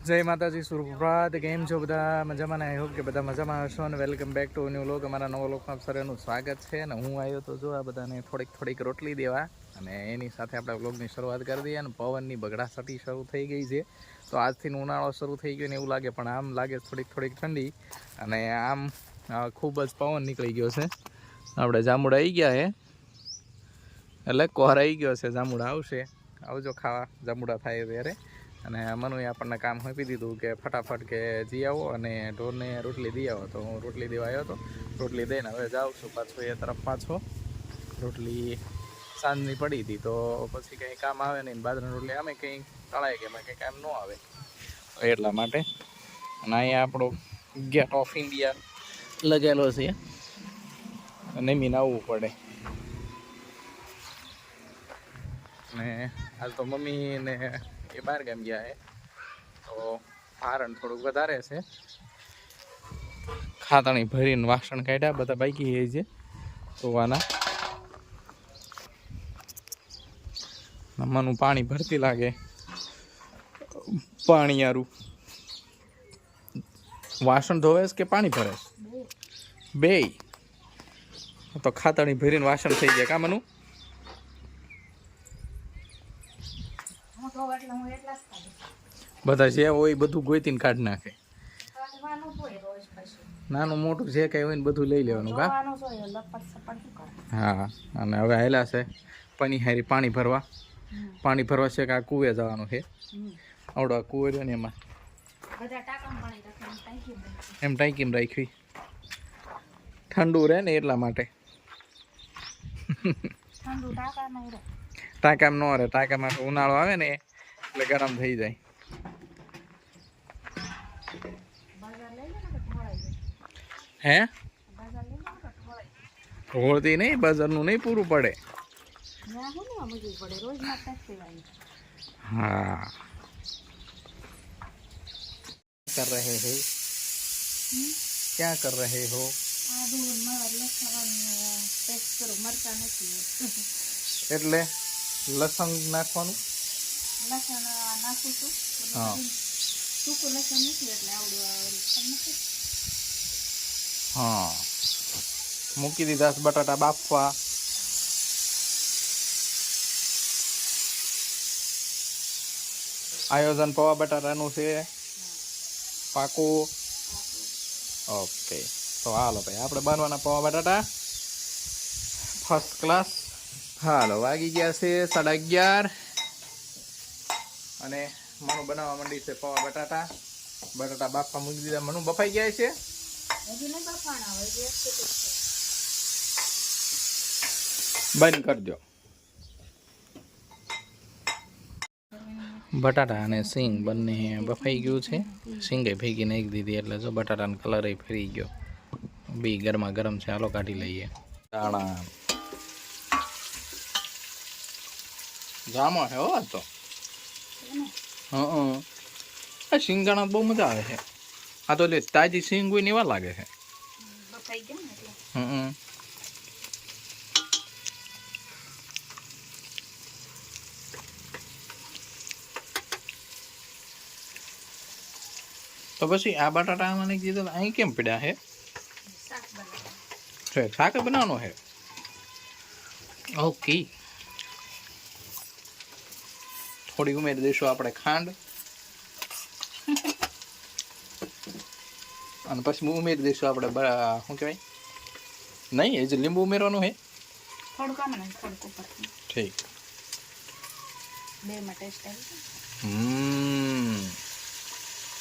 જય માતાજી, સુપ્રભાત. કેમ છો બધા? મજામાં? આઈ હોપ કે બધા મજામાં હશો. અને welcome back to new vlog. અમારા નવો વ્લોગમાં સરેનું સ્વાગત છે. અને હું આવ્યો તો જો આ બધાને થોડીક રોટલી દેવા, અને એની સાથે આપણે વ્લોગની શરૂઆત કરી દઈએ. અને પવનની બગડાસટી શરૂ થઈ ગઈ છે. તો આજથી ઉનાળો શરૂ થઈ ગયો ને એવું લાગે, પણ આમ લાગે થોડીક ઠંડી, અને આમ ખૂબ જ પવન નીકળી ગયો છે. આપણે જાંબુડા આવી ગયા છે, એટલે કોહર આવી ગયો છે. જાંબુડા આવશે, આવજો ખાવા જાંબુડા થાય ત્યારે. અને મનુએ આપણને કામ આપી દીધું કે ફટાફટ કે જઈ આવો અને ઢોરને રોટલી દઈ આવો. તો હું રોટલી દેવા આવ્યો હતો. રોટલી દઈને હવે જાઉં છું પાછો એ તરફ. રોટલી સાંજની પડી હતી, તો પછી કંઈ કામ આવે નહીં. બાજરાની રોટલી આમે કંઈ તળાય કે એમાં કંઈ કામ ન આવે, એટલા માટે. અને અહીંયા આપણો ગેટ ઓફ ઇન્ડિયા લગેલો છે, નમીને આવવું પડે. ને હાલ તો મમ્મી ને એ બહાર ગામ ગયા છે, તો ભારણ થોડુંક વધારે છે. ખાતણી ભરીને વાસણ કાઢ્યા, બધા બાકી છે ધોવાના. મનું પાણી ભરતી લાગે, પાણી યારું. વાસણ ધોવેશ કે પાણી ભરેશ? બે. તો ખાતણી ભરીને વાસણ થઈ જાય કા મનું? બધા જે હોય બધું ગોતીને કાઢી નાખે. નાનું મોટું જે કઈ હોય ને બધું લઈ લેવાનું કા? હા. અને હવે આવેલા છે પનીહારી પાણી ભરવા. પાણી ભરવા છે કે આ કુવે જવાનું છે. આવડો આ કુવે રહ્યો ને એમાં એમ ટાંકીમાં રાખવી, ઠંડુ રહે ને એટલા માટે. ટાંકામાં ન રહે, ટાંકામાં ઉનાળો આવે ને એટલે ગરમ થઈ જાય. હે હોળતી નહીં, બજારનું નહીં પૂરું પડે. हाँ कर रहे हैं, क्या कर रहे हो? એટલે લસણ નાખવાનું. હા, હા, મૂકી દીધા બટાટા બાફવા. આયોજન પૌવા બટાટાનું છે પાકું. ઓકે, તો હાલો ભાઈ, આપણે બનવાના પૌવા બટાટા ફર્સ્ટ ક્લાસ. હાલો, વાગી ગયા છે 11:30, અને મનુ બનાવવા માંડી છે પૌવા બટાટા. બટાટા બાફવા મૂકી દીધા. મનુ બફાઈ ગયા છે. બંધ કરજો. બટાટા અને સિંગ બંને બફાઈ ગયું છે. સિંગે ભેગી નાખી દીધી એટલે જો બટાટાનો કલર ફરી ગયો. બી ગરમા ગરમ છે, હાલો કાઢી લઈએ. દાણા જામો હે હો તો. આ સિંગાણા બહુ મજા આવે છે. આ તો લે તાજી સિંગ હોય ને એવા લાગે છે. તો પછી આ બટાટા મને કીધું અહીં કેમ પડ્યા હે? શાક બનાવવાનો હે. ઓકે, થોડી ઉમેરી દઈશું આપણે ખાંડ, અને પછી ઉમેરી દઈશું આપણે શું કહેવાય, નહીં એ જ લીંબુ ઉમેરવાનું હે. ઠીક.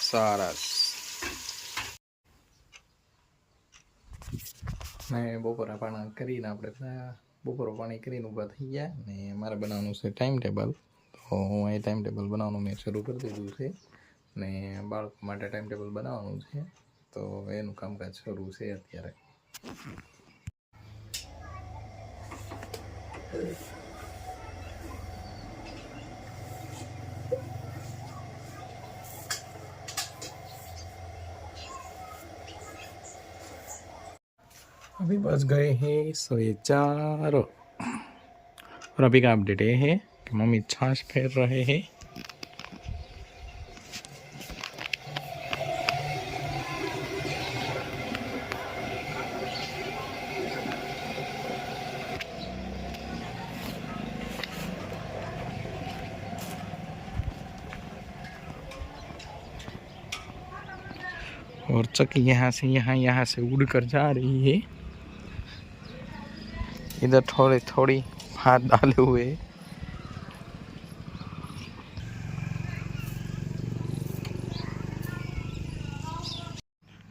સરસ. ને બપોરા પાણી કરીને આપણે બપોરો પાણી કરીને ઊભા થઈ ગયા. ને મારે બનાવવાનું છે ટાઈમ ટેબલ. તો હું એ ટાઈમ ટેબલ બનાવવાનું મેં શરૂ કરી દીધું છે. ને બાળકો માટે ટાઈમ ટેબલ બનાવવાનું છે, તો એનું કામકાજ શરૂ છે અત્યારે. अभी बस गए हैं 4:30, और अभी का अपडेट ये है कि मम्मी छाछ फेर रहे हैं। और चक्की यहाँ से उड़ कर जा रही है। इधर थोड़ी थोड़ी हाथ डाले हुए है।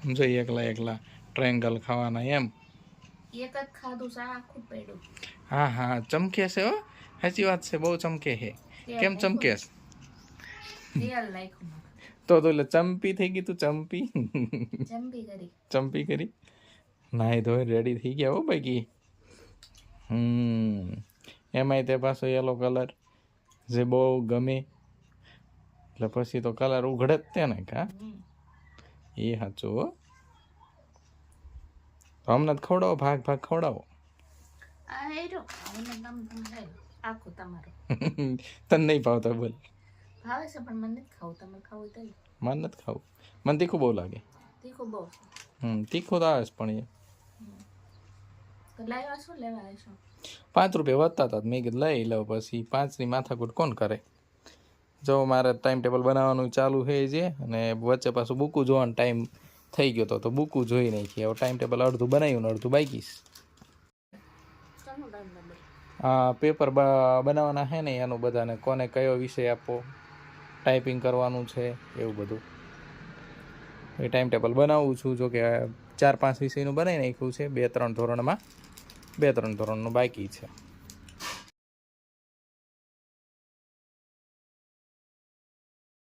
સમજો એકલા ટ્રાયંગલ ખાવાના એમ એક જ ખાધું છે આખું પેડું. હા હા ચમકે છે હો સાચી વાત છે બહુ ચમકે છે કેમ ચમકે છે તેલ નાખ્યું તો એટલે ચંપી થઈ ગઈ તું ચંપી ચંપી કરી નાહી ધોઈ રેડી થઈ ગયા હો બાકી એમાંય તે પાછો યલો કલર જે બહુ ગમે એટલે પછી તો કલર ઉઘડે જ તે ને કા એ સાચું હો તો અમને જ ખવડાવો ભાગ ખવડાવો આ હેરો મને ગમ તમે આખું તમારું તને નહીં ભાવતા બોલ ભાવે છે પણ મને નથી ખાવું તમે ખાવું તો મને નથી ખાવું મને તીખું બહુ લાગે તીખું બહુ તીખું તો આવે જ પણ તો લાવ્યા શું લેવા આવશો 5 રૂપિયા વધતા હતા મેં કીધું લઈ લઉં પછી 5ની માથાકૂટ કોણ કરે જો મારે ટાઈમ ટેબલ બનાવવાનું ચાલુ છે જે અને વચ્ચે પાછું બુકું જોવાનો ટાઈમ થઈ ગયો તો બુકું જોઈ નાખી હવે ટાઈમ ટેબલ અડધું બનાવ્યું ને અડધું બાકીશ હા પેપર બનાવવાના છે ને એનું બધાને કોને કયો વિષય આપવો ટાઈપિંગ કરવાનું છે એવું બધું એ ટાઈમ ટેબલ બનાવું છું જો કે 4-5 વિષયનું બનાવી નાખ્યું છે 2-3 ધોરણમાં 2-3 ધોરણનું બાકી છે